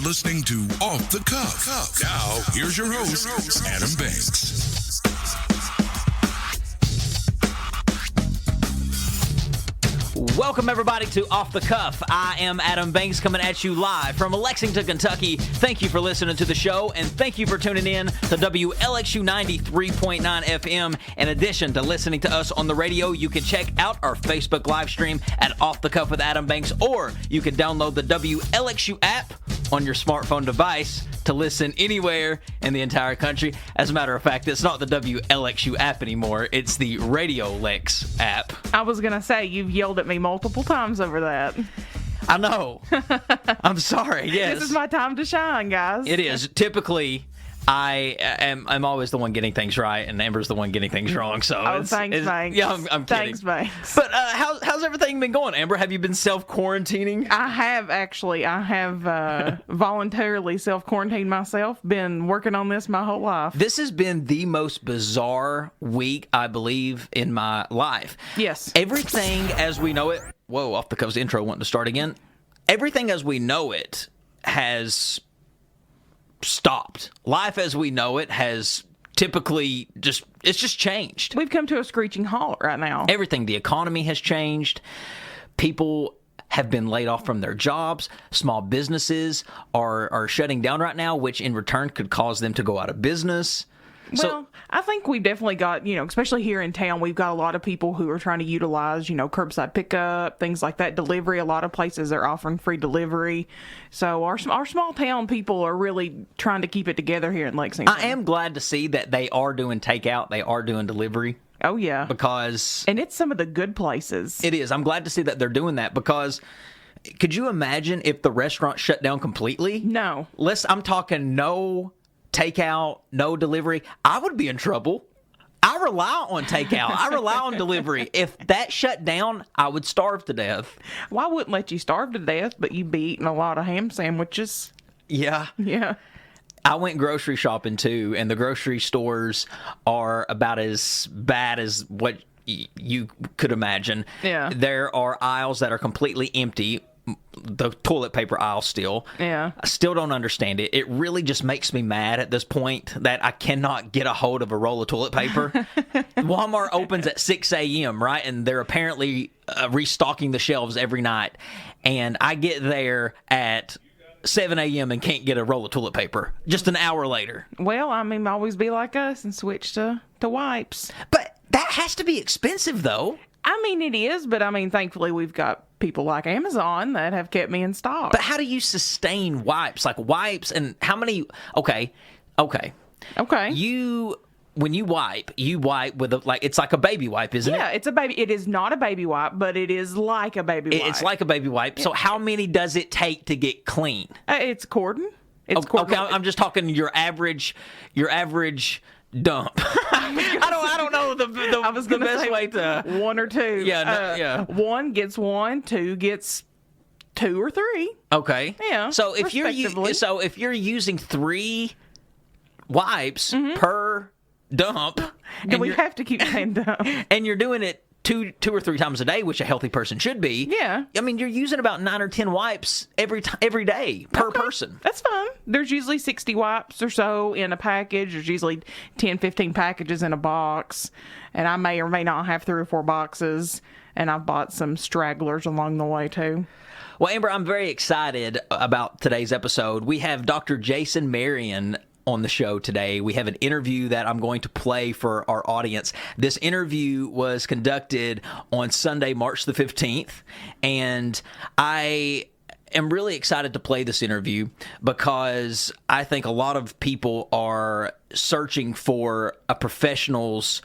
listening to Off the Cuff. Now, here's your host, Adam Banks. Welcome, everybody, to Off the Cuff. I am Adam Banks, coming at you live from Lexington, Kentucky. Thank you for listening to the show, and thank you for tuning in to WLXU 93.9 FM. In addition to listening to us on the radio, you can check out our Facebook live stream at Off the Cuff with Adam Banks, or you can download the WLXU app on your smartphone device to listen anywhere in the entire country. As a matter of fact, it's not the WLXU app anymore. It's the Radio Lex app. I was going to say, you've yelled at me multiple times over that. I know. I'm sorry, yes. This is my time to shine, guys. It is. Typically, I'm always the one getting things right, and Amber's the one getting things wrong. So thanks, Banks. Yeah, I'm kidding. Thanks, Banks. But how's everything been going, Amber? Have you been self-quarantining? I have, actually. I have voluntarily self-quarantined myself. Been working on this my whole life. This has been the most bizarre week, I believe, in my life. Yes. Everything as we know it... Whoa, Off the Cuff's intro wanting to start again. Everything as we know it has stopped. Life as we know it has typically it's just changed. We've come to a screeching halt right now. Everything. The economy has changed. People have been laid off from their jobs. Small businesses are shutting down right now, which in return could cause them to go out of business. Well, I think we've definitely got, especially here in town, we've got a lot of people who are trying to utilize, curbside pickup, things like that, delivery. A lot of places are offering free delivery. So our small town people are really trying to keep it together here in Lexington. I am glad to see that they are doing takeout. They are doing delivery. Oh, yeah. And it's some of the good places. It is. I'm glad to see that they're doing that because... Could you imagine if the restaurant shut down completely? No. I'm talking no takeout, no delivery. I would be in trouble. I rely on takeout. I rely on delivery. If that shut down, I would starve to death. Well, I wouldn't let you starve to death, but you'd be eating a lot of ham sandwiches. Yeah. Yeah. I went grocery shopping too, and the grocery stores are about as bad as what you could imagine. Yeah. There are aisles that are completely empty. The toilet paper aisle still. Yeah. I still don't understand it. It really just makes me mad at this point that I cannot get a hold of a roll of toilet paper. Walmart opens at 6 a.m., right? And they're apparently restocking the shelves every night. And I get there at 7 a.m. and can't get a roll of toilet paper just an hour later. Well, always be like us and switch to wipes. But that has to be expensive, though. It is, but thankfully we've got people like Amazon that have kept me in stock. But how do you sustain wipes? Like wipes and how many? Okay. When you wipe with it's like a baby wipe, isn't it? Yeah, it's a baby. It is not a baby wipe, but it is like a baby wipe. It's like a baby wipe. Yeah. So how many does it take to get clean? It's cordon. Okay, I'm just talking your average dump. I don't know the best way to... One or two. Yeah. One gets one, two gets two or three. Okay. Yeah. So if you're using 3 wipes per dump, do we have to keep saying dump? And you're doing it two or 3 times a day, which a healthy person should be. Yeah. You're using about 9 or 10 wipes every day per person. That's fine. There's usually 60 wipes or so in a package. There's usually 10, 15 packages in a box. And I may or may not have 3 or 4 boxes. And I've bought some stragglers along the way, too. Well, Amber, I'm very excited about today's episode. We have Dr. Jason Marion on the show today. We have an interview that I'm going to play for our audience. This interview was conducted on Sunday, March the 15th, and I am really excited to play this interview because I think a lot of people are searching for a professional's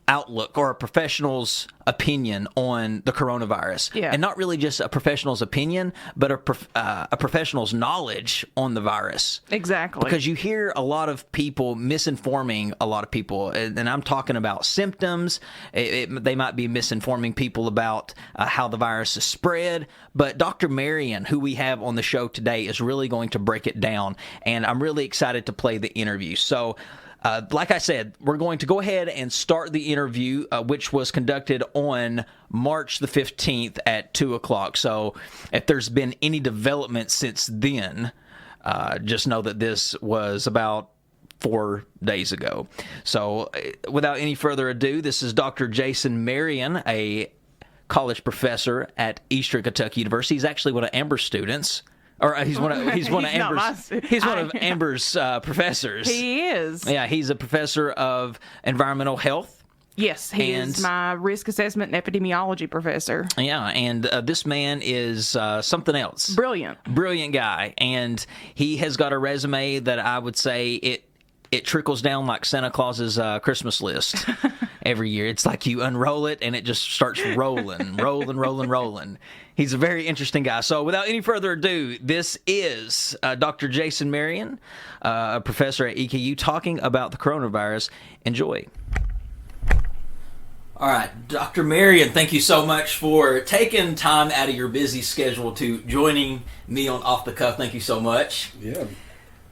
outlook or a professional's opinion on the coronavirus. Yeah. And not really just a professional's opinion, but a professional's knowledge on the virus. Exactly. Because you hear a lot of people misinforming a lot of people, and I'm talking about symptoms. They might be misinforming people about how the virus is spread, but Dr. Marion, who we have on the show today, is really going to break it down, and I'm really excited to play the interview. So like I said, we're going to go ahead and start the interview, which was conducted on March the 15th at 2 o'clock. So if there's been any development since then, just know that this was about 4 days ago. So without any further ado, this is Dr. Jason Marion, a college professor at Eastern Kentucky University. He's actually one of Amber's students. Or he's one of Amber's professors. He is. Yeah, he's a professor of environmental health. Yes, he is my risk assessment and epidemiology professor. Yeah, and this man is something else. Brilliant guy, and he has got a resume that I would say it trickles down like Santa Claus's Christmas list every year. It's like you unroll it and it just starts rolling. He's a very interesting guy. So without any further ado, this is Dr. Jason Marion, a professor at EKU, talking about the coronavirus. Enjoy. All right, Dr. Marion, thank you so much for taking time out of your busy schedule to joining me on Off the Cuff. Thank you so much. Yeah.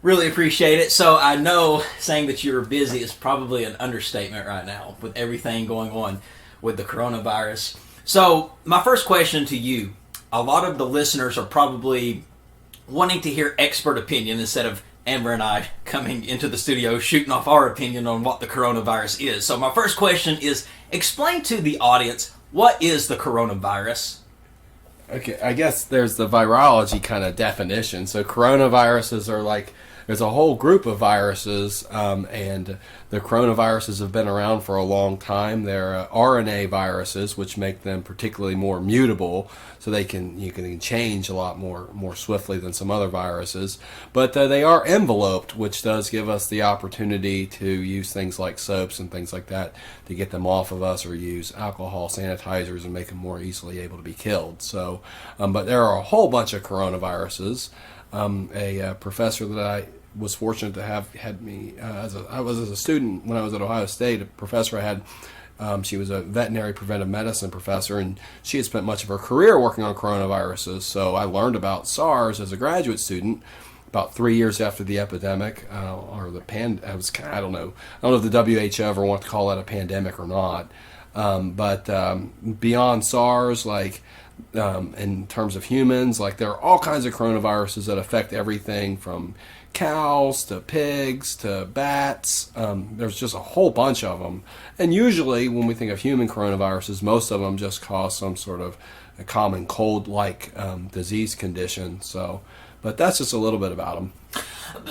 Really appreciate it. So I know saying that you're busy is probably an understatement right now with everything going on with the coronavirus. So my first question to you, a lot of the listeners are probably wanting to hear expert opinion instead of Amber and I coming into the studio shooting off our opinion on what the coronavirus is. So my first question is, explain to the audience, what is the coronavirus? Okay, I guess there's the virology kind of definition. So coronaviruses are like, there's a whole group of viruses, and the coronaviruses have been around for a long time. They're RNA viruses, which make them particularly more mutable, so you can change a lot more swiftly than some other viruses. But they are enveloped, which does give us the opportunity to use things like soaps and things like that to get them off of us, or use alcohol sanitizers and make them more easily able to be killed. So, but there are a whole bunch of coronaviruses. A professor that I was fortunate to have had me as a student when I was at Ohio State. A professor I had, she was a veterinary preventive medicine professor, and she had spent much of her career working on coronaviruses. So I learned about SARS as a graduate student about 3 years after the epidemic, or the I don't know if the WHO ever wanted to call that a pandemic or not. But beyond SARS, like, in terms of humans, like, there are all kinds of coronaviruses that affect everything from cows to pigs to bats. There's just a whole bunch of them. And usually when we think of human coronaviruses, most of them just cause some sort of a common cold-like disease condition. But that's just a little bit about them.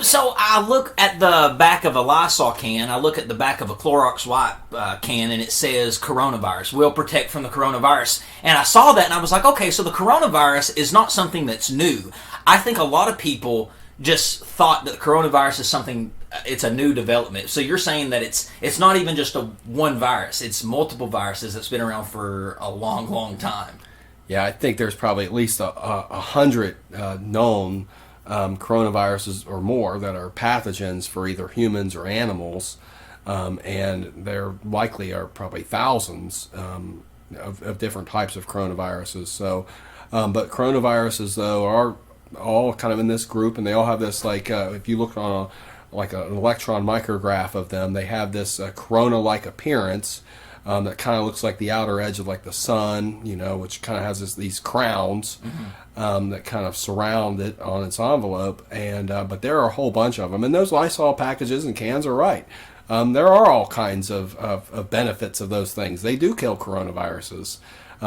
So I look at the back of a Lysol can, I look at the back of a Clorox wipe can, and it says coronavirus, will protect from the coronavirus. And I saw that and I was like, okay, so the coronavirus is not something that's new. I think a lot of people just thought that the coronavirus is something, it's a new development. So you're saying that it's not even just one virus, it's multiple viruses that's been around for a long time. Yeah, I think there's probably at least 100 known coronaviruses or more that are pathogens for either humans or animals, and there likely are probably thousands of different types of coronaviruses. So, but coronaviruses, though, are all kind of in this group, and they all have this, like, if you look on an electron micrograph of them, they have this corona-like appearance. That kind of looks like the outer edge of, like, the sun, which kind of has these crowns that kind of surround it on its envelope. And but there are a whole bunch of them, and those Lysol packages and cans are right. There are all kinds of benefits of those things. They do kill coronaviruses.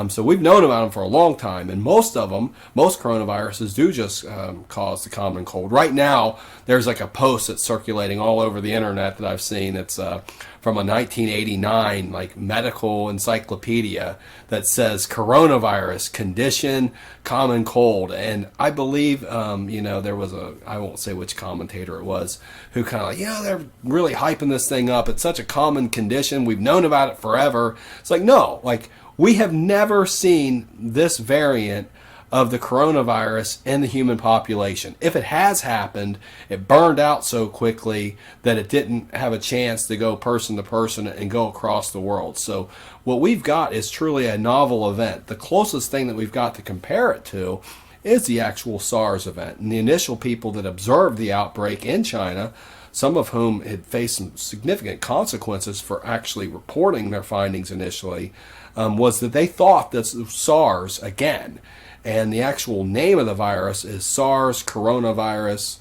So we've known about them for a long time, and most coronaviruses do just cause the common cold. Right now, there's like a post that's circulating all over the internet that I've seen. It's from a 1989 like medical encyclopedia that says coronavirus condition common cold, and I believe there was I won't say which commentator it was who kind of like, they're really hyping this thing up. It's such a common condition. We've known about it forever. It's like, no, like, we have never seen this variant of the coronavirus in the human population. If it has happened, it burned out so quickly that it didn't have a chance to go person to person and go across the world. So what we've got is truly a novel event. The closest thing that we've got to compare it to is the actual SARS event. And the initial people that observed the outbreak in China, some of whom had faced some significant consequences for actually reporting their findings initially, was that they thought this was SARS again. And the actual name of the virus is SARS coronavirus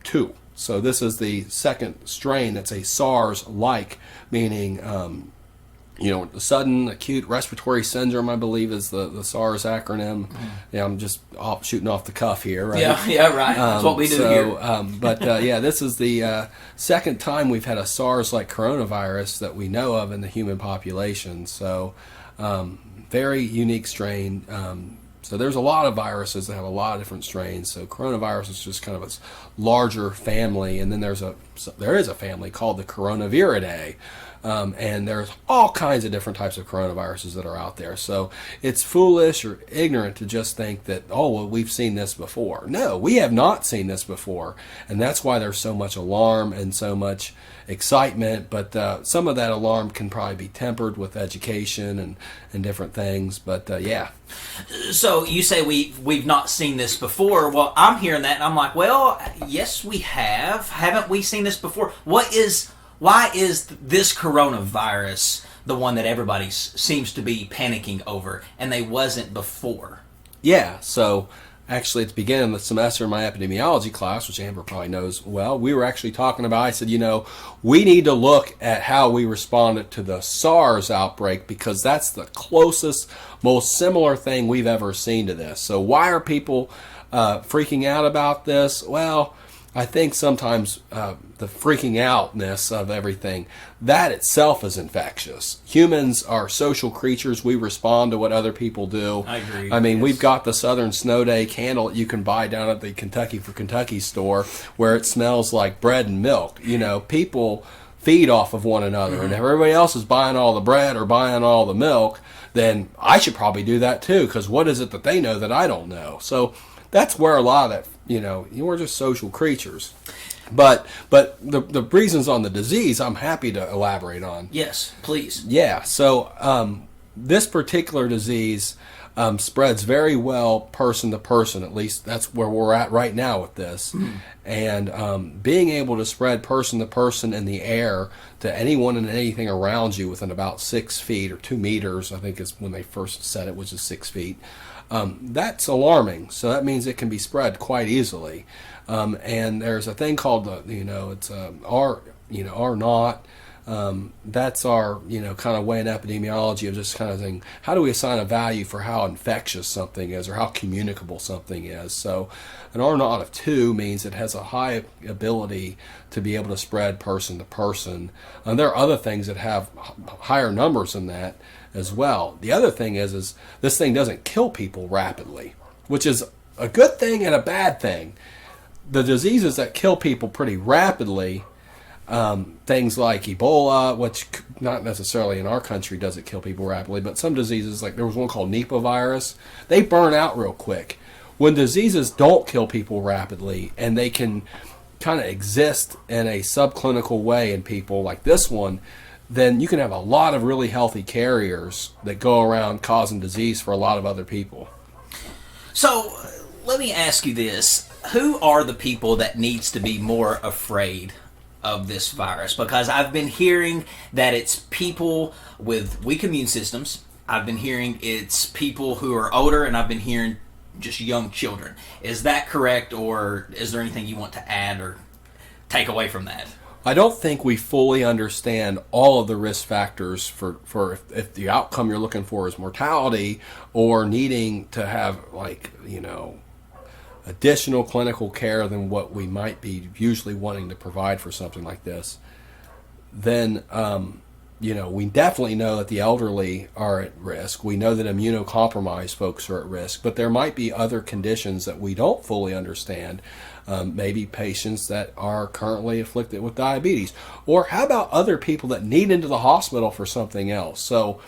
2. So this is the second strain that's a SARS-like, meaning, the sudden acute respiratory syndrome, I believe, is the SARS acronym. Yeah, I'm just shooting off the cuff here, right? Yeah, right. That's what we do here. This is the second time we've had a SARS-like coronavirus that we know of in the human population. So, very unique strain. So there's a lot of viruses that have a lot of different strains. So coronavirus is just kind of a larger family, and then there is a family called the Coronaviridae, and there's all kinds of different types of coronaviruses that are out there. So it's foolish or ignorant to just think that, we've seen this before. No, we have not seen this before, and that's why there's so much alarm and so much excitement. But some of that alarm can probably be tempered with education and different things. But yeah. So you say we've not seen this before. Well, I'm hearing that, and I'm like, well, yes, we have. Haven't we seen this before? Why is this coronavirus the one that everybody seems to be panicking over, and they wasn't before? Yeah, so actually at the beginning of the semester in my epidemiology class, which Amber probably knows well, we were actually talking about, I said, we need to look at how we responded to the SARS outbreak, because that's the closest, most similar thing we've ever seen to this. So why are people freaking out about this? Well, I think sometimes the freaking outness of everything, that itself is infectious. Humans are social creatures. We respond to what other people do. I agree. I mean, We've got the Southern Snow Day candle that you can buy down at the Kentucky for Kentucky store where it smells like bread and milk. People feed off of one another, and if everybody else is buying all the bread or buying all the milk, then I should probably do that too, because what is it that they know that I don't know? So that's where a lot of that, we're just social creatures. But the reasons on the disease, I'm happy to elaborate on. Yes, please. Yeah, so this particular disease spreads very well person to person. At least that's where we're at right now with this. And being able to spread person to person in the air to anyone and anything around you within about 6 feet or 2 meters, I think is when they first said it, which is 6 feet. That's alarming. So that means it can be spread quite easily. And there's a thing called it's R naught. That's our kind of way in epidemiology of just kind of saying, how do we assign a value for how infectious something is or how communicable something is? So an R naught of 2 means it has a high ability to be able to spread person to person. And there are other things that have higher numbers than that as well. The other thing is this thing doesn't kill people rapidly, which is a good thing and a bad thing. The diseases that kill people pretty rapidly, things like Ebola, which not necessarily in our country does it kill people rapidly, but some diseases, like there was one called Nipah virus, they burn out real quick. When diseases don't kill people rapidly and they can kind of exist in a subclinical way in people like this one, then you can have a lot of really healthy carriers that go around causing disease for a lot of other people. So let me ask you this. Who are the people that needs to be more afraid of this virus? Because I've been hearing that it's people with weak immune systems. I've been hearing it's people who are older, and I've been hearing just young children. Is that correct, or is there anything you want to add or take away from that? I don't think we fully understand all of the risk factors for if the outcome you're looking for is mortality or needing to have additional clinical care than what we might be usually wanting to provide for something like this. Then we definitely know that the elderly are at risk. We know that immunocompromised folks are at risk, but there might be other conditions that we don't fully understand. Maybe patients that are currently afflicted with diabetes. Or how about other people that need into the hospital for something else? So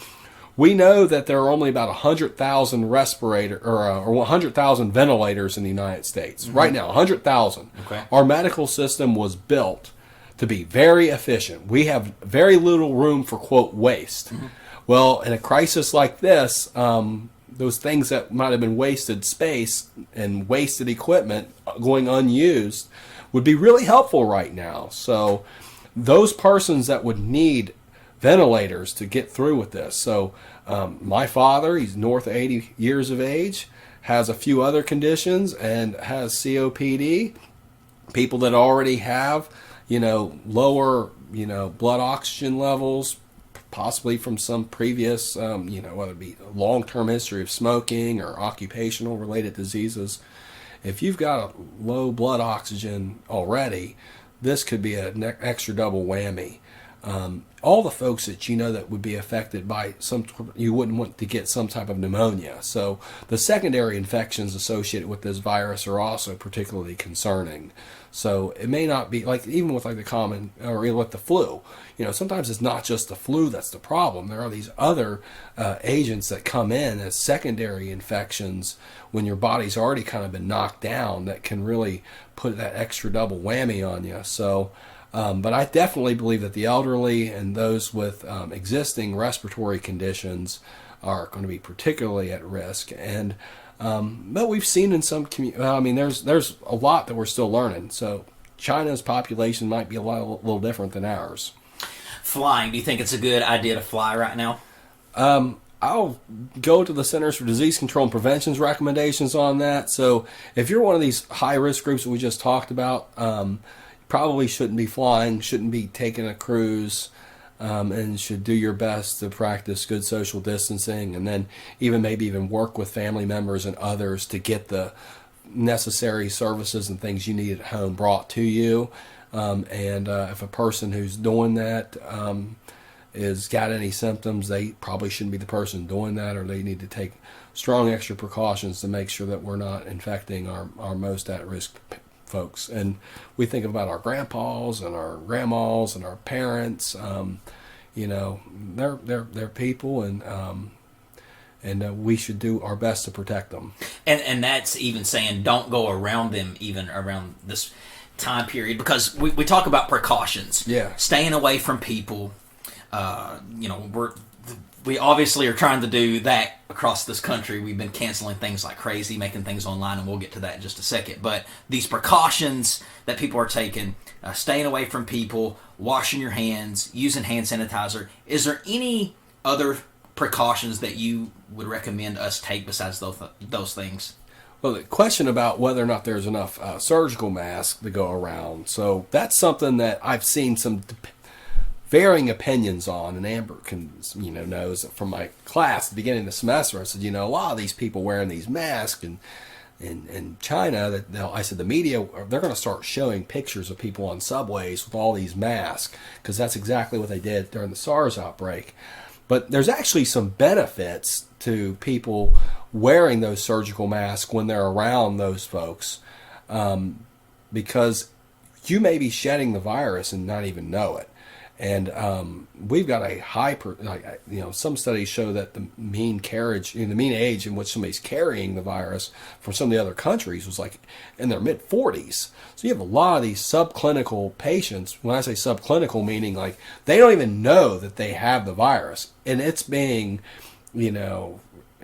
we know that there are only about 100,000 or 100,000 ventilators in the United States. Right now, 100,000. Okay. Our medical system was built to be very efficient. We have very little room for, quote, waste. Well, in a crisis like this, those things that might have been wasted space and wasted equipment going unused would be really helpful right now. So those persons that would need ventilators to get through with this. So my father, he's north of 80 years of age, has a few other conditions and has COPD. People that already have, lower, blood oxygen levels, possibly from some previous, whether it be a long-term history of smoking or occupational related diseases. If you've got a low blood oxygen already, this could be an extra double whammy. All the folks that that would be affected by you wouldn't want to get some type of pneumonia. So the secondary infections associated with this virus are also particularly concerning. So it may not be even with the common or even with the flu. Sometimes it's not just the flu that's the problem. There are these other agents that come in as secondary infections when your body's already kind of been knocked down that can really put that extra double whammy on you. So. But I definitely believe that the elderly and those with existing respiratory conditions are going to be particularly at risk. And but we've seen in some there's a lot that we're still learning. So China's population might be a little different than ours. Flying, do you think it's a good idea to fly right now? I'll go to the Centers for Disease Control and Prevention's recommendations on that. So if you're one of these high-risk groups that we just talked about, probably shouldn't be flying, shouldn't be taking a cruise, and should do your best to practice good social distancing, and then maybe even work with family members and others to get the necessary services and things you need at home brought to you. And if a person who's doing that is got any symptoms, they probably shouldn't be the person doing that, or they need to take strong extra precautions to make sure that we're not infecting our most at-risk folks. And we think about our grandpas and our grandmas and our parents. They're people, and we should do our best to protect them. And that's even saying don't go around them even around this time period, because we talk about precautions. Yeah. Staying away from people. We obviously are trying to do that across this country. We've been canceling things like crazy, making things online, and we'll get to that in just a second. But these precautions that people are taking, staying away from people, washing your hands, using hand sanitizer, is there any other precautions that you would recommend us take besides those things? Well, the question about whether or not there's enough surgical masks to go around. So that's something that I've seen some varying opinions on, and Amber knows that from my class at the beginning of the semester, I said, a lot of these people wearing these masks in China, I said the media, they're going to start showing pictures of people on subways with all these masks, because that's exactly what they did during the SARS outbreak. But there's actually some benefits to people wearing those surgical masks when they're around those folks, because you may be shedding the virus and not even know it. And we've got a high, some studies show that the mean age in which somebody's carrying the virus from some of the other countries was in their mid-40s. So you have a lot of these subclinical patients. When I say subclinical, meaning they don't even know that they have the virus, and it's being,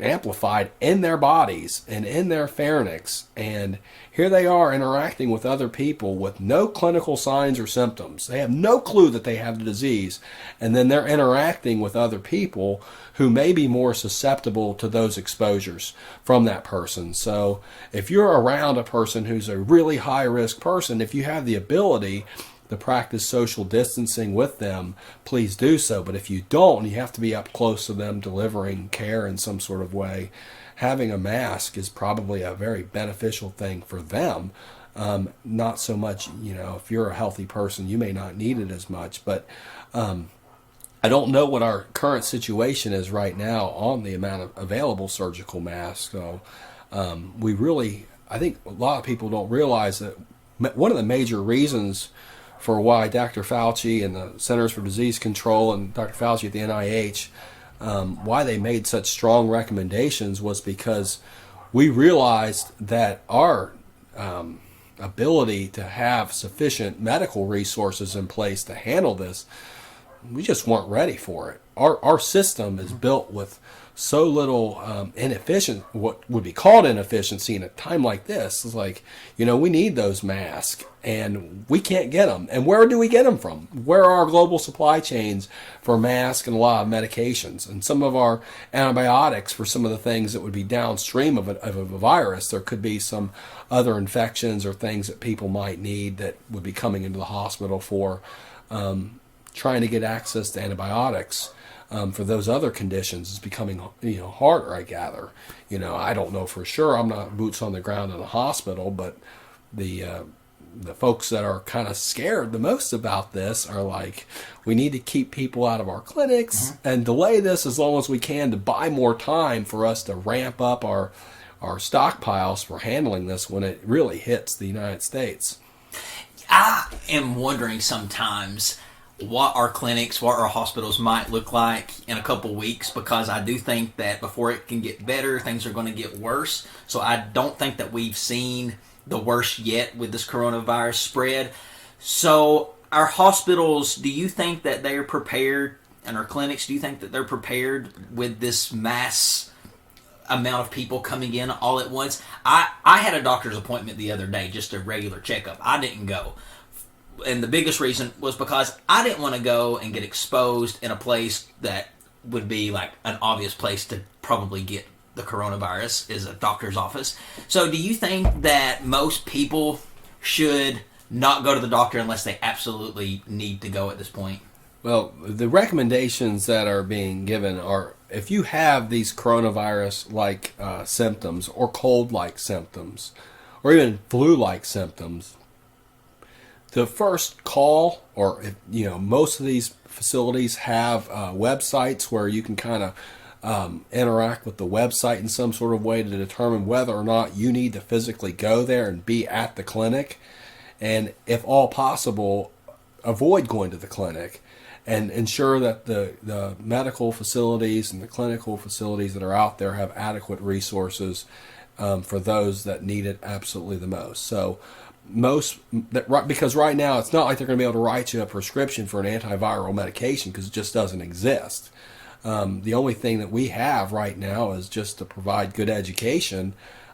amplified in their bodies and in their pharynx, and here they are interacting with other people with no clinical signs or symptoms. They have no clue that they have the disease, and then they're interacting with other people who may be more susceptible to those exposures from that person. So if you're around a person who's a really high risk person, if you have the ability to practice social distancing with them, please do so. But if you don't, you have to be up close to them delivering care in some sort of way. Having a mask is probably a very beneficial thing for them. Not so much, if you're a healthy person, you may not need it as much. But I don't know what our current situation is right now on the amount of available surgical masks. So I think a lot of people don't realize that one of the major reasons for why Dr. Fauci and the Centers for Disease Control and Dr. Fauci at the NIH, why they made such strong recommendations was because we realized that our ability to have sufficient medical resources in place to handle this, we just weren't ready for it. Our system is built with so little inefficient, what would be called inefficiency in a time like this. It's like, we need those masks, and we can't get them. And where do we get them from? Where are our global supply chains for masks and a lot of medications? And some of our antibiotics for some of the things that would be downstream of a virus. There could be some other infections or things that people might need that would be coming into the hospital for trying to get access to antibiotics. For those other conditions is becoming harder, I gather. I don't know for sure. I'm not boots on the ground in a hospital, but the folks that are kind of scared the most about this are like, we need to keep people out of our clinics and delay this as long as we can to buy more time for us to ramp up our stockpiles for handling this when it really hits the United States. I am wondering sometimes what our clinics, what our hospitals might look like in a couple weeks, because I do think that before it can get better, things are going to get worse. So I don't think that we've seen the worst yet with this coronavirus spread. So our hospitals, do you think that they're prepared, and our clinics, do you think that they're prepared with this mass amount of people coming in all at once? I had a doctor's appointment the other day, just a regular checkup. I didn't go. And the biggest reason was because I didn't want to go and get exposed in a place that would be like an obvious place to probably get the coronavirus, is a doctor's office. So do you think that most people should not go to the doctor unless they absolutely need to go at this point? Well, the recommendations that are being given are, if you have these coronavirus-like symptoms or cold-like symptoms or even flu-like symptoms, the first call, or most of these facilities have websites where you can kind of interact with the website in some sort of way to determine whether or not you need to physically go there and be at the clinic, and if all possible, avoid going to the clinic, and ensure that the medical facilities and the clinical facilities that are out there have adequate resources for those that need it absolutely the most. So because right now it's not like they're going to be able to write you a prescription for an antiviral medication, because it just doesn't exist. The only thing that we have right now is just to provide good education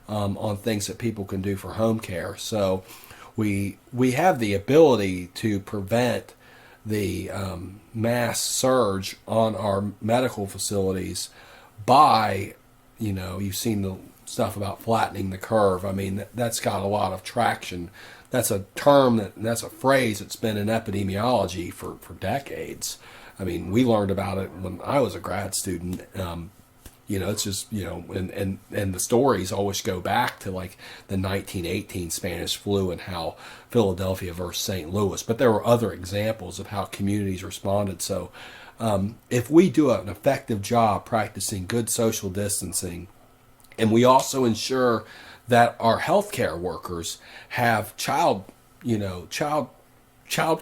on things that people can do for home care. So we have the ability to prevent the mass surge on our medical facilities by, you've seen the stuff about flattening the curve. I mean, that's got a lot of traction. That's a term, that's a phrase that's been in epidemiology for decades. I mean, we learned about it when I was a grad student. It's just, and the stories always go back to like the 1918 Spanish flu and how Philadelphia versus St. Louis. But there were other examples of how communities responded. So if we do an effective job practicing good social distancing, and we also ensure that our healthcare workers have child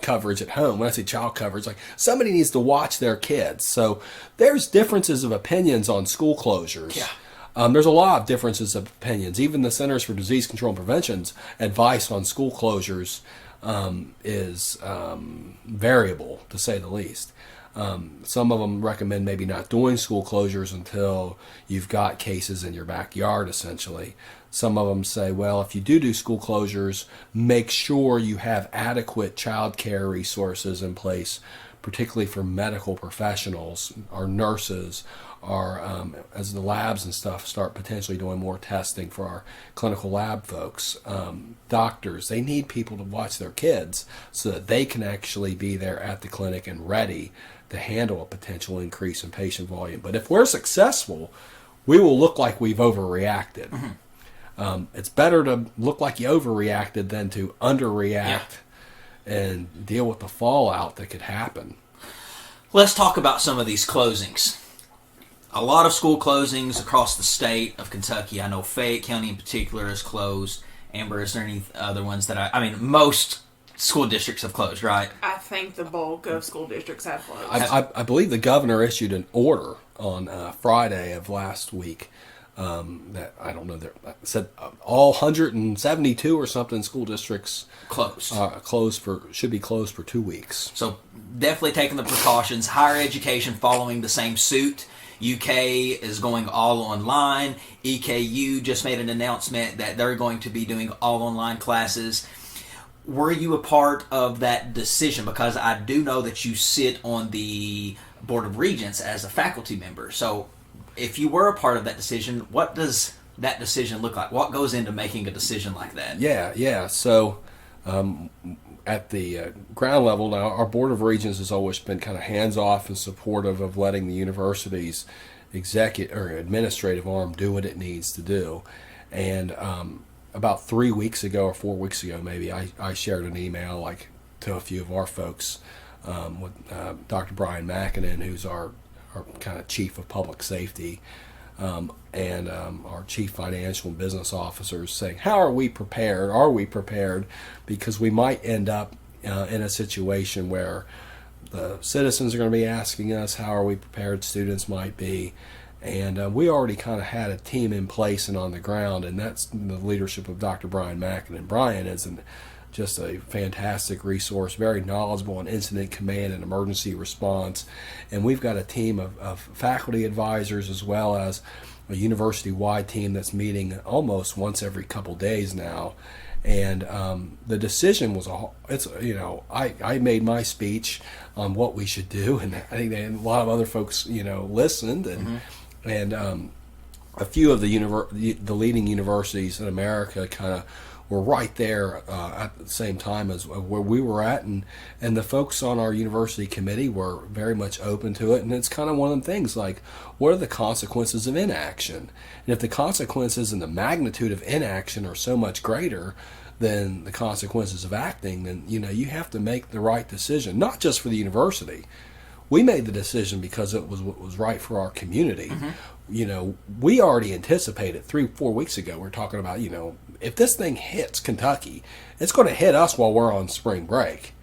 coverage at home. When I say child coverage, like somebody needs to watch their kids. So there's differences of opinions on school closures. Yeah. There's a lot of differences of opinions. Even the Centers for Disease Control and Prevention's advice on school closures is variable, to say the least. Some of them recommend maybe not doing school closures until you've got cases in your backyard, essentially. Some of them say, well, if you do school closures, make sure you have adequate child care resources in place, particularly for medical professionals, our nurses, as the labs and stuff start potentially doing more testing for our clinical lab folks. Doctors, they need people to watch their kids so that they can actually be there at the clinic and ready to handle a potential increase in patient volume. But if we're successful, we will look like we've overreacted. Mm-hmm. It's better to look like you overreacted than to underreact and deal with the fallout that could happen. Let's talk about some of these closings. A lot of school closings across the state of Kentucky. I know Fayette County in particular is closed. Amber, is there any other ones that most school districts have closed, right? I think the bulk of school districts have closed. I believe the governor issued an order on Friday of last week that, I don't know, said all 172 or something school districts should be closed for 2 weeks. So definitely taking the precautions. Higher education following the same suit. UK is going all online. EKU just made an announcement that they're going to be doing all online classes. Were you a part of that decision? Because I do know that you sit on the Board of Regents as a faculty member. So if you were a part of that decision, what does that decision look like? What goes into making a decision like that? Yeah. So at the ground level now, our Board of Regents has always been kind of hands-off and supportive of letting the university's executive or administrative arm do what it needs to do. And about 3 weeks ago or 4 weeks ago, maybe, I shared an email to a few of our folks with Dr. Brian McKinnon, who's our kind of chief of public safety, and our chief financial and business officers, saying, how are we prepared? Are we prepared? Because we might end up in a situation where the citizens are going to be asking us, how are we prepared? Students might be. And we already kind of had a team in place and on the ground, and that's the leadership of Dr. Brian McKinnon. Brian is just a fantastic resource, very knowledgeable in incident command and emergency response. And we've got a team of faculty advisors as well as a university-wide team that's meeting almost once every couple days now. And the decision was, I made my speech on what we should do, and I think a lot of other folks, listened, and a few of the leading universities in America kind of were right there at the same time as where we were at, and the folks on our university committee were very much open to it. And it's kind of one of them things like, what are the consequences of inaction? And if the consequences and the magnitude of inaction are so much greater than the consequences of acting, then you have to make the right decision, not just for the university. We made the decision because it was what was right for our community. We already anticipated 3-4 weeks ago. We're talking about, if this thing hits Kentucky, it's going to hit us while we're on spring break.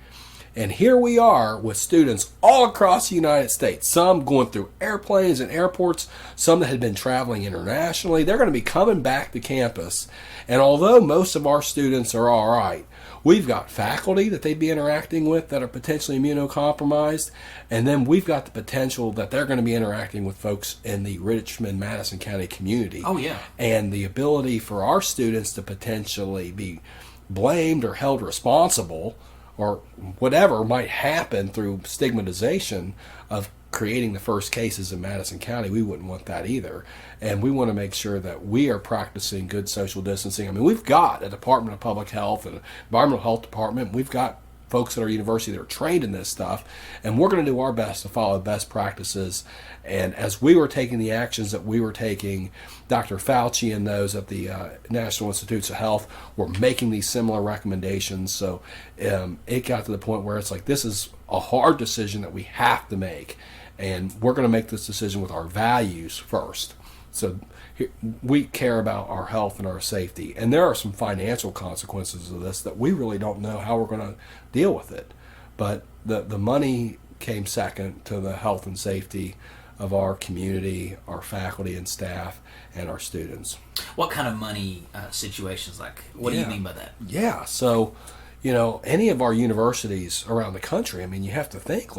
And here we are with students all across the United States, some going through airplanes and airports, some that had been traveling internationally. They're going to be coming back to campus. And although most of our students are all right, we've got faculty that they'd be interacting with that are potentially immunocompromised, and then we've got the potential that they're going to be interacting with folks in the Richmond, Madison County community. Oh, yeah. And the ability for our students to potentially be blamed or held responsible or whatever might happen through stigmatization of creating the first cases in Madison County. We wouldn't want that either. And we want to make sure that we are practicing good social distancing. I mean, we've got a Department of Public Health and Environmental Health Department. We've got folks at our university that are trained in this stuff, and we're going to do our best to follow best practices. And as we were taking the actions that we were taking, Dr. Fauci and those at the National Institutes of Health were making these similar recommendations. So it got to the point where it's like, this is a hard decision that we have to make, and we're going to make this decision with our values first. So we care about our health and our safety, and there are some financial consequences of this that we really don't know how we're going to deal with it. But the money came second to the health and safety of our community, our faculty and staff, and our students. What kind of money situations? What do you mean by that? Yeah, so any of our universities around the country, I mean, you have to think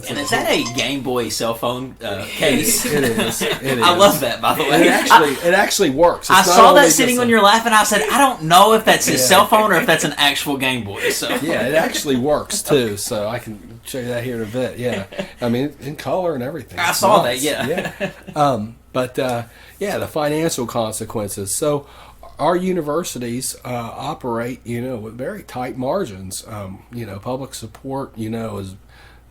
and is that a Game Boy cell phone case? It is. I love that, by the way. It actually works. I saw that sitting on your lap, and I said, I don't know if that's his cell phone or if that's an actual Game Boy. So yeah, it actually works too. So I can show you that here in a bit. Yeah, I mean, in color and everything. I saw that. Yeah. But the financial consequences. So our universities operate, with very tight margins. Public support, is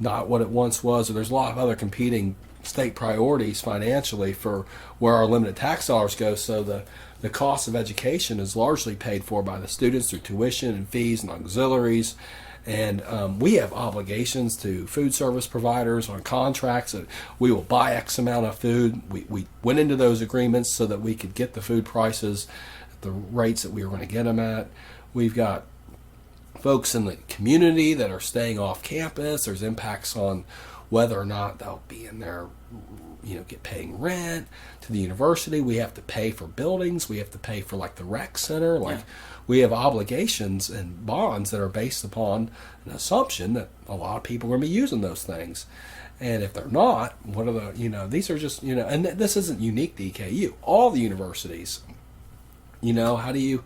not what it once was. There's a lot of other competing state priorities financially for where our limited tax dollars go. So the cost of education is largely paid for by the students through tuition and fees and auxiliaries. And we have obligations to food service providers on contracts that we will buy X amount of food. We went into those agreements so that we could get the food prices at the rates that we were going to get them at. We've got folks in the community that are staying off campus. There's impacts on whether or not they'll be in there, get paying rent to the university. We have to pay for buildings. We have to pay for the rec center. We have obligations and bonds that are based upon an assumption that a lot of people are going to be using those things. And if they're not, what are the, these are just, and this isn't unique to EKU. All the universities, how do you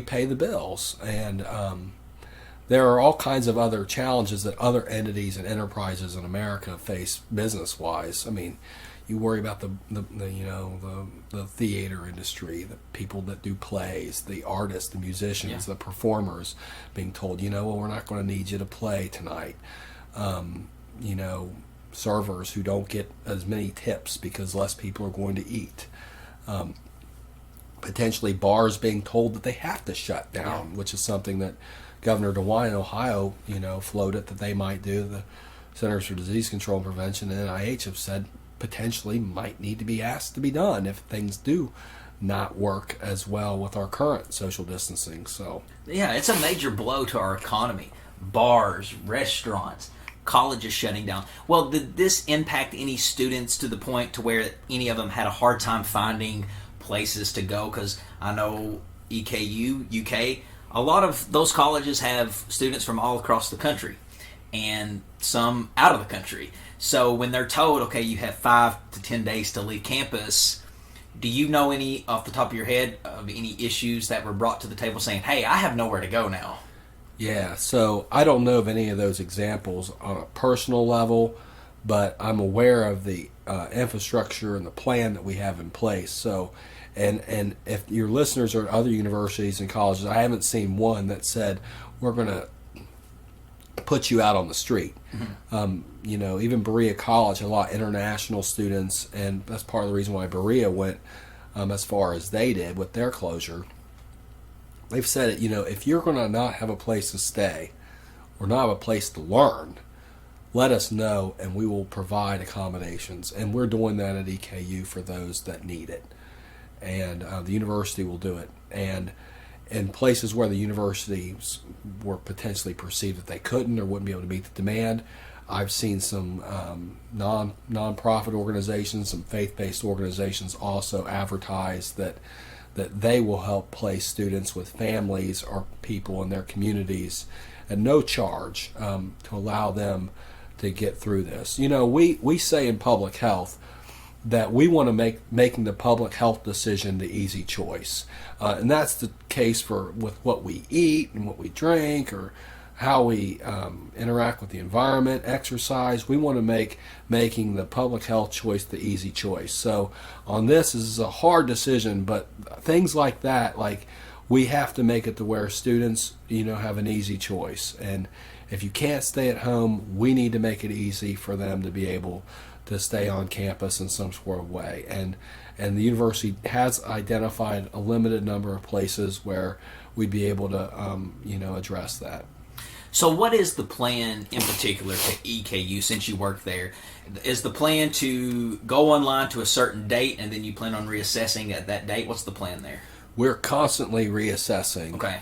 pay the bills? And there are all kinds of other challenges that other entities and enterprises in America face business-wise. I mean, you worry about the theater industry, the people that do plays, the artists, the musicians, the performers being told, well, we're not going to need you to play tonight. Servers who don't get as many tips because less people are going to eat. Potentially bars being told that they have to shut down, which is something that Governor DeWine in Ohio, floated that they might do. The Centers for Disease Control and Prevention and NIH have said potentially might need to be asked to be done if things do not work as well with our current social distancing. So yeah, it's a major blow to our economy. Bars, restaurants, colleges shutting down. Well, did this impact any students to the point to where any of them had a hard time finding places to go? Because I know EKU, UK, a lot of those colleges have students from all across the country and some out of the country. So when they're told, okay, you have 5 to 10 days to leave campus, do you know any, off the top of your head, of any issues that were brought to the table saying, hey, I have nowhere to go now? Yeah, so I don't know of any of those examples on a personal level, but I'm aware of the infrastructure and the plan that we have in place. So, and if your listeners are at other universities and colleges, I haven't seen one that said, we're going to put you out on the street. Even Berea College had a lot of international students, and that's part of the reason why Berea went as far as they did with their closure. They've said it, if you're going to not have a place to stay or not have a place to learn, let us know and we will provide accommodations. And we're doing that at EKU for those that need it. And the university will do it. And in places where the universities were potentially perceived that they couldn't or wouldn't be able to meet the demand, I've seen some non-profit organizations, some faith-based organizations also advertise that they will help place students with families or people in their communities at no charge to allow them to get through this. We say in public health that we want to making the public health decision the easy choice. And that's the case with what we eat and what we drink or how we interact with the environment, exercise. We want to making the public health choice the easy choice. So on this is a hard decision, but things like that, like we have to make it to where students, have an easy choice. And if you can't stay at home, we need to make it easy for them to be able to stay on campus in some sort of way. And the university has identified a limited number of places where we'd be able to, address that. So what is the plan in particular to EKU since you work there? Is the plan to go online to a certain date and then you plan on reassessing at that date? What's the plan there? We're constantly reassessing. Okay.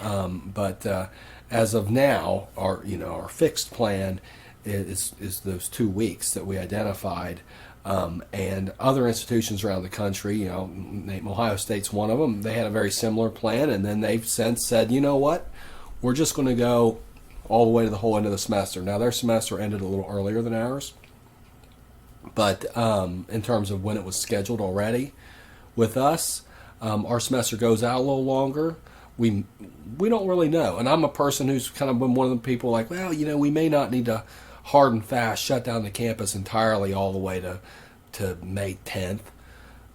But as of now, our fixed plan is those 2 weeks that we identified. And other institutions around the country, Ohio State's one of them, they had a very similar plan, and then they've since said, you know what, we're just going to go all the way to the whole end of the semester. Now, their semester ended a little earlier than ours, but in terms of when it was scheduled already, with us, our semester goes out a little longer. We don't really know. And I'm a person who's kind of been one of the people like, well, we may not need to hard and fast shut down the campus entirely all the way to May 10th.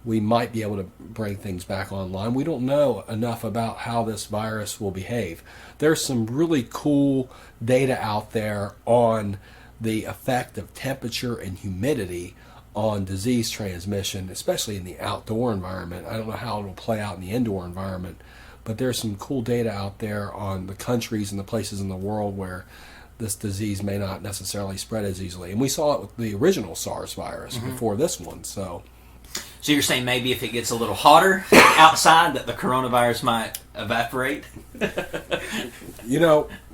We might be able to bring things back online. We don't know enough about how this virus will behave. There's some really cool data out there on the effect of temperature and humidity on disease transmission, especially in the outdoor environment. I don't know how it'll play out in the indoor environment, but there's some cool data out there on the countries and the places in the world where this disease may not necessarily spread as easily. And we saw it with the original SARS virus before this one. So you're saying maybe if it gets a little hotter outside that the coronavirus might evaporate?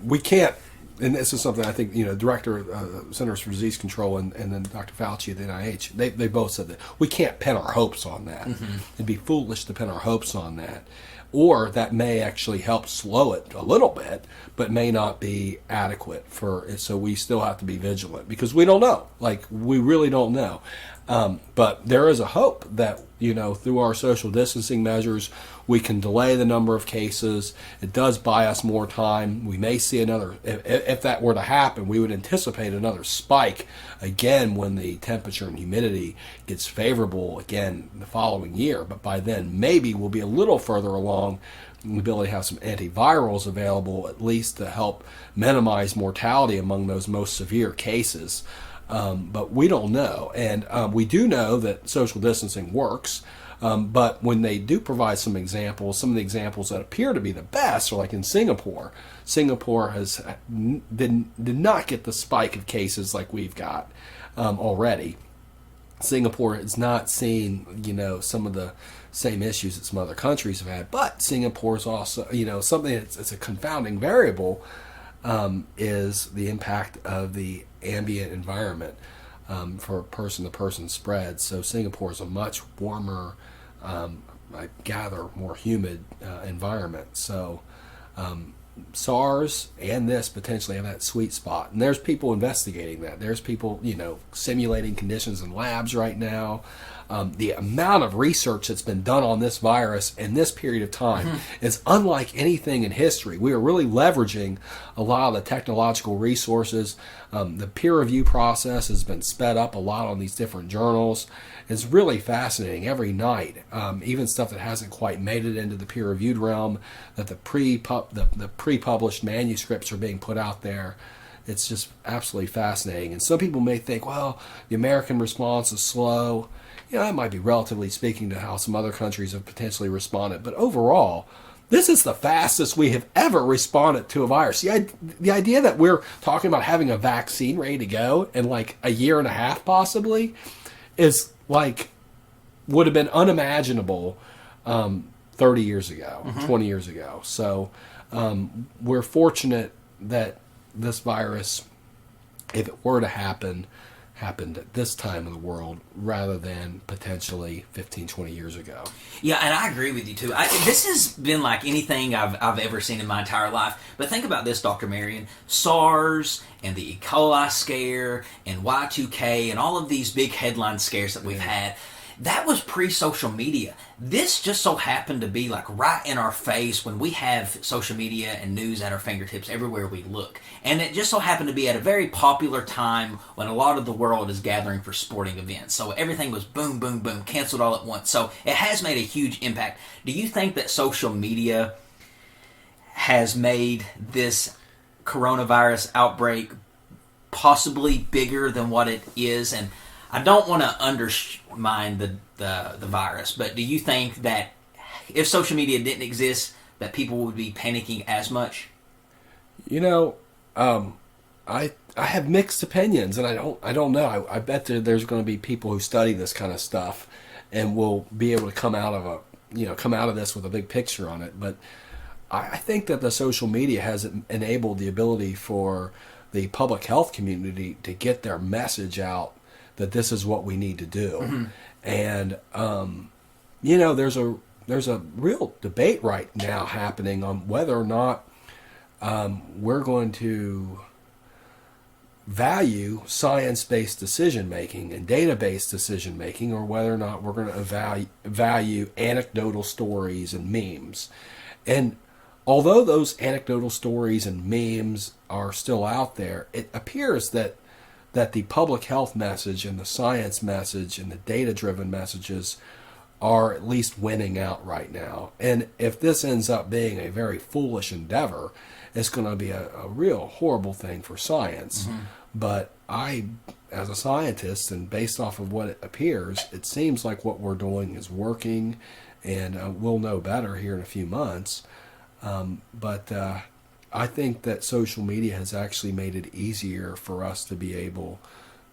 We can't and this is something I think, Director of Centers for Disease Control and then Dr. Fauci at the NIH, they both said that we can't pin our hopes on that. It'd be foolish to pin our hopes on that. Or that may actually help slow it a little bit, but may not be adequate for it. So we still have to be vigilant because we don't know. Like, we really don't know. But there is a hope that, through our social distancing measures, we can delay the number of cases. It does buy us more time. We may see another, if that were to happen, we would anticipate another spike again when the temperature and humidity gets favorable again the following year. But by then, maybe we'll be a little further along in the ability to have some antivirals available, at least to help minimize mortality among those most severe cases. But we don't know. And we do know that social distancing works. But when they do provide some of the examples that appear to be the best are like in Singapore. Singapore did not get the spike of cases like we've got already. Singapore has not seen, some of the same issues that some other countries have had. But Singapore is also, something that's a confounding variable is the impact of the ambient environment for person-to-person spread. So Singapore is a much warmer, I gather, more humid environment. So SARS and this potentially have that sweet spot. And there's people investigating that. There's people, simulating conditions in labs right now. The amount of research that's been done on this virus in this period of time is unlike anything in history. We are really leveraging a lot of the technological resources. The peer review process has been sped up a lot on these different journals. It's really fascinating every night, even stuff that hasn't quite made it into the peer-reviewed realm, that the pre-published manuscripts are being put out there. It's just absolutely fascinating. And some people may think, well, the American response is slow. That might be relatively speaking to how some other countries have potentially responded. But overall, this is the fastest we have ever responded to a virus. The idea that we're talking about having a vaccine ready to go in like a year and a half possibly is would have been unimaginable 30 years ago, 20 years ago. So we're fortunate that this virus, if it were to happened at this time in the world rather than potentially 15, 20 years ago. Yeah, and I agree with you too. This has been like anything I've ever seen in my entire life. But think about this, Dr. Marion. SARS and the E. coli scare and Y2K and all of these big headline scares that we've had, that was pre-social media. This just so happened to be like right in our face when we have social media and news at our fingertips everywhere we look. And it just so happened to be at a very popular time when a lot of the world is gathering for sporting events. So everything was boom, boom, boom, canceled all at once. So it has made a huge impact. Do you think that social media has made this coronavirus outbreak possibly bigger than what it is? And I don't want to undermine the virus, but do you think that if social media didn't exist, that people would be panicking as much? I have mixed opinions, and I don't know. I bet there's going to be people who study this kind of stuff, and will be able to come out of this with a big picture on it. But I think that the social media has enabled the ability for the public health community to get their message out that this is what we need to do. And there's a real debate right now happening on whether or not we're going to value science-based decision-making and data-based decision-making, or whether or not we're going to value anecdotal stories and memes. And although those anecdotal stories and memes are still out there, it appears that the public health message and the science message and the data-driven messages are at least winning out right now. And if this ends up being a very foolish endeavor, it's going to be a real horrible thing for science. But I, as a scientist, and based off of what it appears, it seems like what we're doing is working, and we'll know better here in a few months. But I think that social media has actually made it easier for us to be able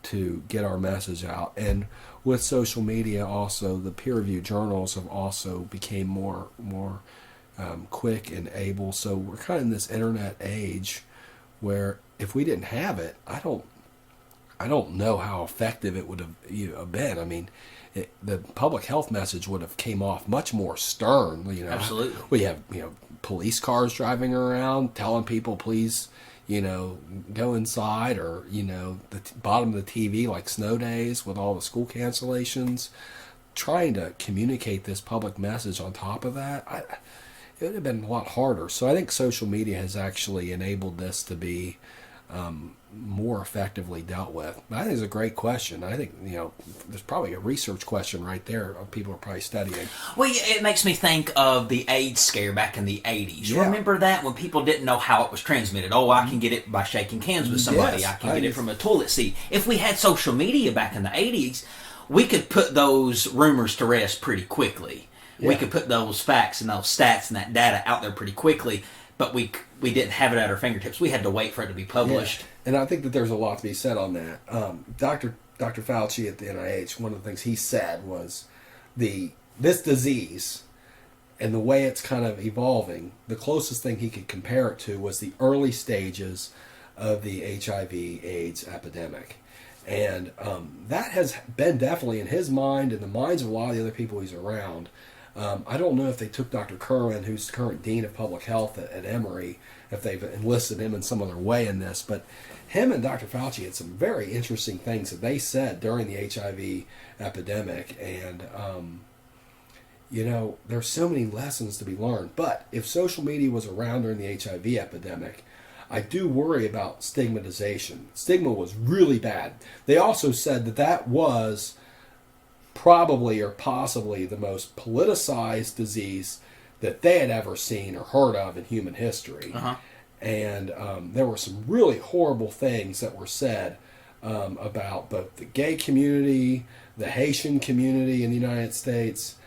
to get our message out. And with social media also, the peer-reviewed journals have also became more quick and able. So we're kind of in this internet age where if we didn't have it, I don't know how effective it would have been. I mean, the public health message would have came off much more stern. Absolutely. We have police cars driving around telling people, please, go inside, or the bottom of the TV like snow days with all the school cancellations. Trying to communicate this public message on top of that, it would have been a lot harder. So I think social media has actually enabled this to be more effectively dealt with. I think it's a great question. I think, there's probably a research question right there people are probably studying. Well, it makes me think of the AIDS scare back in the 80s. Yeah. Remember that, when people didn't know how it was transmitted? Oh, I can get it by shaking hands with somebody. Yes, I can get it from a toilet seat. If we had social media back in the 80s, we could put those rumors to rest pretty quickly. Yeah. We could put those facts and those stats and that data out there pretty quickly, but we didn't have it at our fingertips. We had to wait for it to be published. Yeah. And I think that there's a lot to be said on that. Dr. Fauci at the NIH, one of the things he said was this disease and the way it's kind of evolving, the closest thing he could compare it to was the early stages of the HIV/AIDS epidemic. And that has been definitely in his mind and the minds of a lot of the other people he's around. I don't know if they took Dr. Kerwin, who's the current Dean of Public Health at Emory, if they've enlisted him in some other way in this. But him and Dr. Fauci had some very interesting things that they said during the HIV epidemic. And, there's so many lessons to be learned. But if social media was around during the HIV epidemic, I do worry about stigmatization. Stigma was really bad. They also said that was probably or possibly the most politicized disease that they had ever seen or heard of in human history. Uh-huh. And there were some really horrible things that were said about both the gay community, the Haitian community in the United States,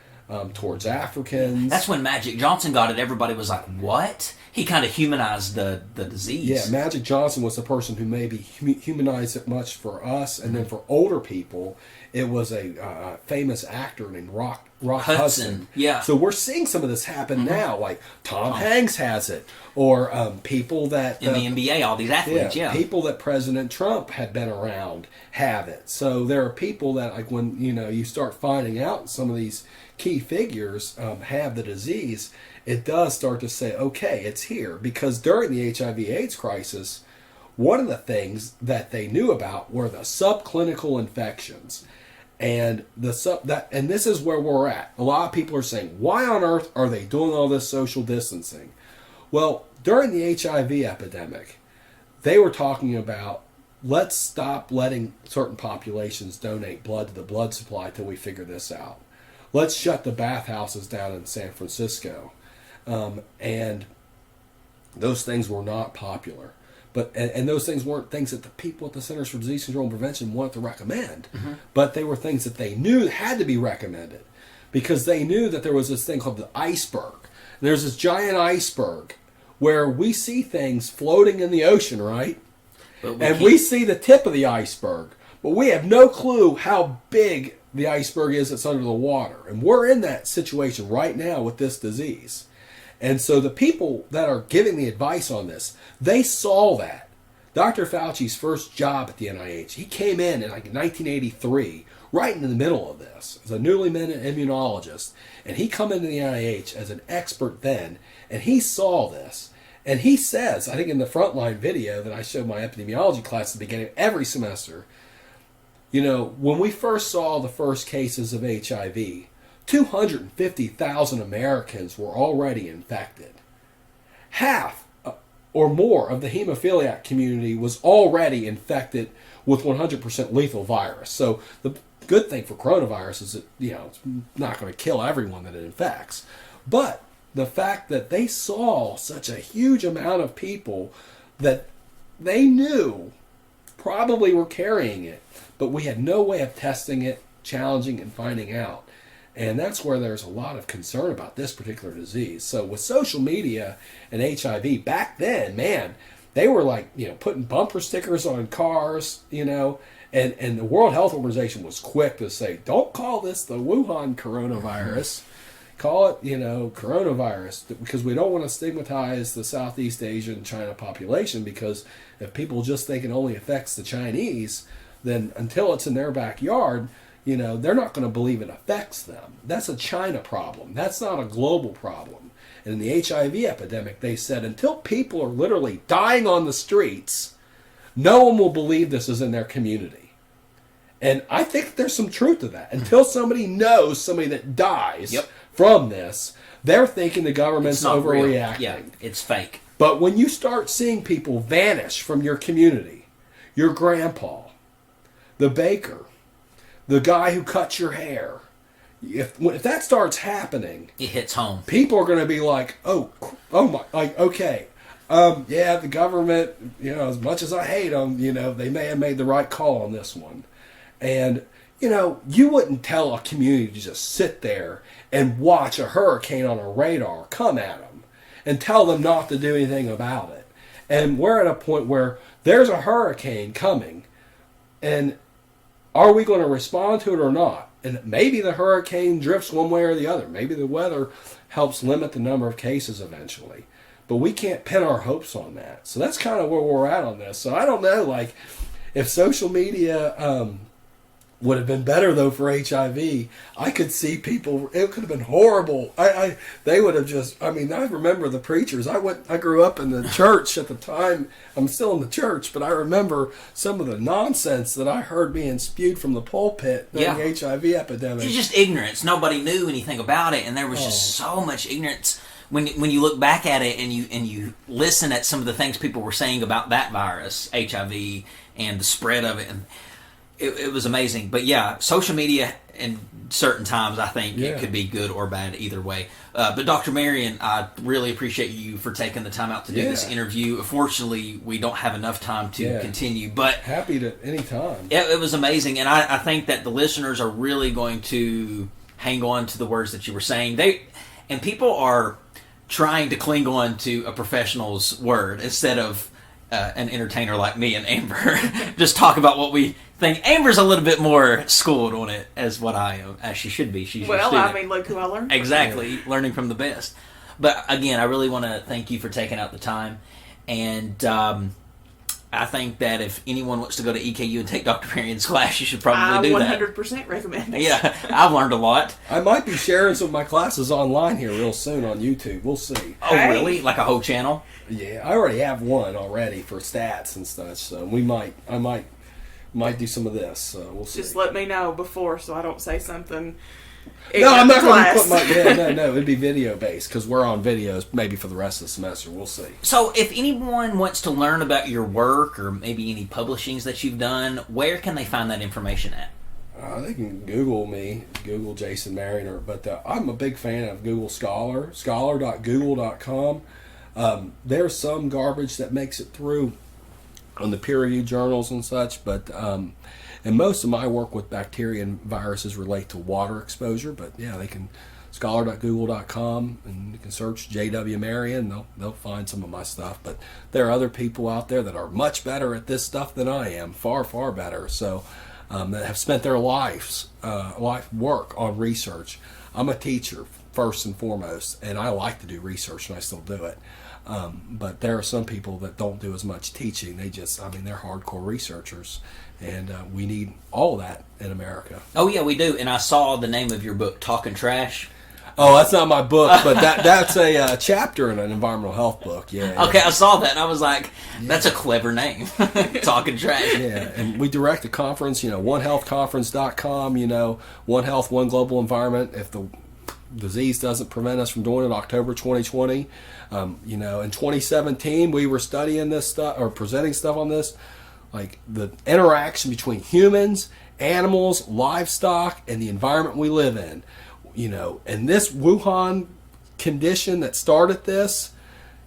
towards Africans. That's when Magic Johnson got it. Everybody was like, what? He kind of humanized the disease. Yeah, Magic Johnson was the person who maybe humanized it much for us. And then for older people, it was a famous actor named Rock Hudson. Yeah. So we're seeing some of this happen now. Like Tom Hanks has it. Or people that... in the NBA, all these athletes, yeah. People that President Trump had been around have it. So there are people that, like, when you start finding out some of these key figures have the disease, it does start to say, okay, it's here. Because during the HIV/AIDS crisis, one of the things that they knew about were the subclinical infections. And and this is where we're at. A lot of people are saying, why on earth are they doing all this social distancing? Well, during the HIV epidemic, they were talking about, let's stop letting certain populations donate blood to the blood supply till we figure this out. Let's shut the bathhouses down in San Francisco. And those things were not popular. And those things weren't things that the people at the Centers for Disease Control and Prevention wanted to recommend. Mm-hmm. But they were things that they knew had to be recommended. Because they knew that there was this thing called the iceberg. And there's this giant iceberg where we see things floating in the ocean, right? We see the tip of the iceberg. But we have no clue how big the iceberg is that's under the water. And we're in that situation right now with this disease. And so the people that are giving the advice on this, they saw that. Dr. Fauci's first job at the NIH, he came in like 1983, right in the middle of this, as a newly minted immunologist. And he come into the NIH as an expert then, and he saw this. And he says, I think in the frontline video that I showed my epidemiology class at the beginning of every semester, when we first saw the first cases of HIV, 250,000 Americans were already infected. Half or more of the hemophiliac community was already infected with 100% lethal virus. So the good thing for coronavirus is that, it's not going to kill everyone that it infects. But the fact that they saw such a huge amount of people that they knew probably were carrying it, but we had no way of testing it, challenging, and finding out. And that's where there's a lot of concern about this particular disease. So with social media and HIV, back then, man, they were like, putting bumper stickers on cars, and the World Health Organization was quick to say, don't call this the Wuhan coronavirus, call it, coronavirus, because we don't want to stigmatize the Southeast Asian China population, because if people just think it only affects the Chinese, then until it's in their backyard, they're not going to believe it affects them. That's a China problem. That's not a global problem. And in the HIV epidemic, they said until people are literally dying on the streets, no one will believe this is in their community. And I think there's some truth to that. Until somebody knows somebody that dies from this, they're thinking the government's overreacting. Real. Yeah, it's fake. But when you start seeing people vanish from your community, your grandpa, the baker, the guy who cuts your hair, if that starts happening, it hits home. People are going to be like, oh my, okay. Yeah, the government, as much as I hate them, they may have made the right call on this one. And, you wouldn't tell a community to just sit there and watch a hurricane on a radar come at them and tell them not to do anything about it. And we're at a point where there's a hurricane coming, and are we going to respond to it or not? And maybe the hurricane drifts one way or the other. Maybe the weather helps limit the number of cases eventually. But we can't pin our hopes on that. So that's kind of where we're at on this. So I don't know, if social media would have been better, though, for HIV. I could see people, it could have been horrible. They would have just, I remember the preachers. I grew up in the church at the time. I'm still in the church, but I remember some of the nonsense that I heard being spewed from the pulpit during the HIV epidemic. It's just ignorance. Nobody knew anything about it, and there was just so much ignorance. When you look back at it and you listen at some of the things people were saying about that virus, HIV, and the spread of it, and it was amazing. But yeah, social media in certain times, I think it could be good or bad either way. But Dr. Marion, I really appreciate you for taking the time out to do this interview. Unfortunately, we don't have enough time to continue. But happy to any time. It was amazing, and I think that the listeners are really going to hang on to the words that you were saying. And people are trying to cling on to a professional's word instead of an entertainer like me and Amber. Just talk about what we think. Amber's a little bit more schooled on it, as what I am, as she should be. She's look who I learned from. Exactly, learning from the best. But again, I really want to thank you for taking out the time. And I think that if anyone wants to go to EKU and take Dr. Marion's class, you should probably do that. I 100% recommend it. Yeah, I've learned a lot. I might be sharing some of my classes online here real soon on YouTube. We'll see. Oh, really? Like a whole channel? Yeah, I already have one already for stats and such. So I might do some of this. So we'll see. Just let me know before, so I don't say something. No, I'm not going to put my. No. It'd be video based because we're on videos maybe for the rest of the semester. We'll see. So, if anyone wants to learn about your work or maybe any publishings that you've done, where can they find that information at? They can Google me, Google Jason Marion, but I'm a big fan of Google Scholar, scholar.google.com. There's some garbage that makes it through on the peer-reviewed journals and such, but and most of my work with bacteria and viruses relate to water exposure. But yeah, they can scholar.google.com and you can search J.W. Marion. They'll find some of my stuff. But there are other people out there that are much better at this stuff than I am, far better. So that have spent their life work on research. I'm a teacher first and foremost, and I like to do research, and I still do it. But there are some people that don't do as much teaching. They're hardcore researchers, and we need all that in America. Oh, yeah, we do. And I saw the name of your book, Talking Trash. Oh, that's not my book, but that's a chapter in an environmental health book. Yeah. Okay, I saw that, and I was like, that's a clever name, Talking Trash. Yeah, and we direct a conference, onehealthconference.com, One Health, One Global Environment. If the disease doesn't prevent us from doing it, October 2020. In 2017, we were studying this stuff, or presenting stuff on this, like the interaction between humans, animals, livestock, and the environment we live in. And this Wuhan condition that started this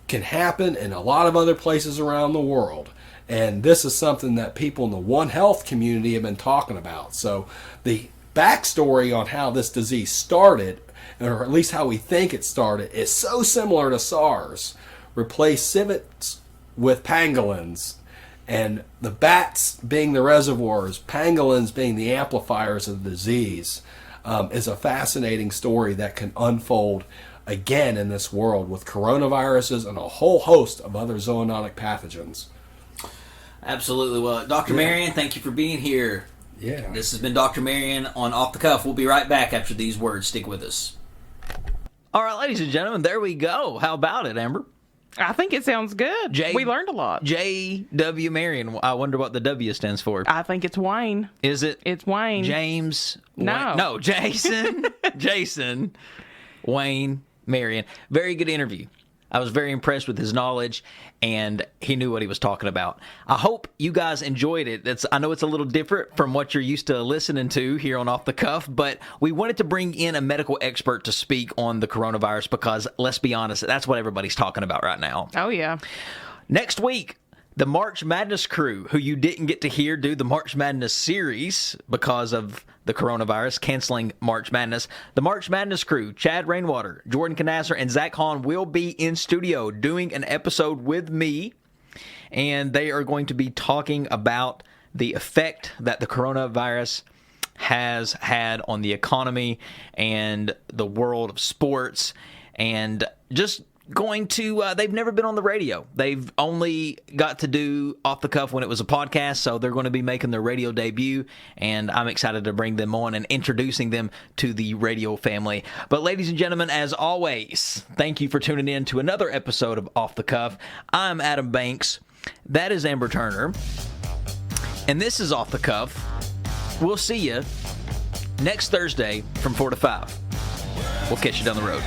can happen in a lot of other places around the world. And this is something that people in the One Health community have been talking about. So the backstory on how this disease started, or at least how we think it started, is so similar to SARS. Replace civets with pangolins, and the bats being the reservoirs, pangolins being the amplifiers of the disease. is a fascinating story that can unfold again in this world with coronaviruses and a whole host of other zoonotic pathogens. Absolutely. Well, Dr. Marion, thank you for being here. Yeah. This has been Dr. Marion on Off the Cuff. We'll be right back after these words. Stick with us. All right, ladies and gentlemen, there we go. How about it, Amber? I think it sounds good. We learned a lot. J.W. Marion. I wonder what the W stands for. I think it's Wayne. Is it? It's Wayne. James? No. No, Jason. Jason. Wayne Marion. Very good interview. I was very impressed with his knowledge, and he knew what he was talking about. I hope you guys enjoyed it. I know it's a little different from what you're used to listening to here on Off the Cuff, but we wanted to bring in a medical expert to speak on the coronavirus because, let's be honest, that's what everybody's talking about right now. Oh, yeah. Next week, the March Madness crew, who you didn't get to hear do the March Madness series because of the coronavirus, canceling March Madness. The March Madness crew, Chad Rainwater, Jordan Canasser, and Zach Hahn will be in studio doing an episode with me, and they are going to be talking about the effect that the coronavirus has had on the economy and the world of sports, and just going to, they've never been on the radio. They've only got to do Off the Cuff when it was a podcast, so they're going to be making their radio debut, and I'm excited to bring them on and introducing them to the radio family. But ladies and gentlemen, as always, thank you for tuning in to another episode of Off the Cuff. I'm Adam Banks. That is Amber Turner. And this is Off the Cuff. We'll see you next Thursday from 4 to 5. We'll catch you down the road.